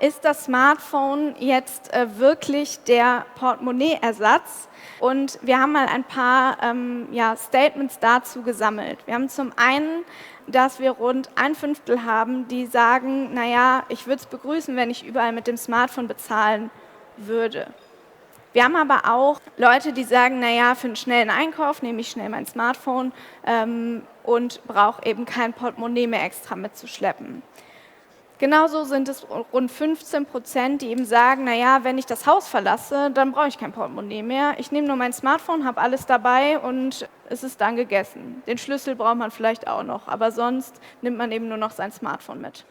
ist das Smartphone jetzt wirklich der Portemonnaie-Ersatz? Und wir haben mal ein paar Statements dazu gesammelt. Wir haben zum einen, dass wir rund ein Fünftel haben, die sagen, naja, ich würde es begrüßen, wenn ich überall mit dem Smartphone bezahlen würde. Wir haben aber auch Leute, die sagen, naja, für einen schnellen Einkauf nehme ich schnell mein Smartphone und brauche eben kein Portemonnaie mehr extra mitzuschleppen. Genauso sind es rund 15%, die eben sagen, naja, wenn ich das Haus verlasse, dann brauche ich kein Portemonnaie mehr. Ich nehme nur mein Smartphone, habe alles dabei und es ist dann gegessen. Den Schlüssel braucht man vielleicht auch noch, aber sonst nimmt man eben nur noch sein Smartphone mit.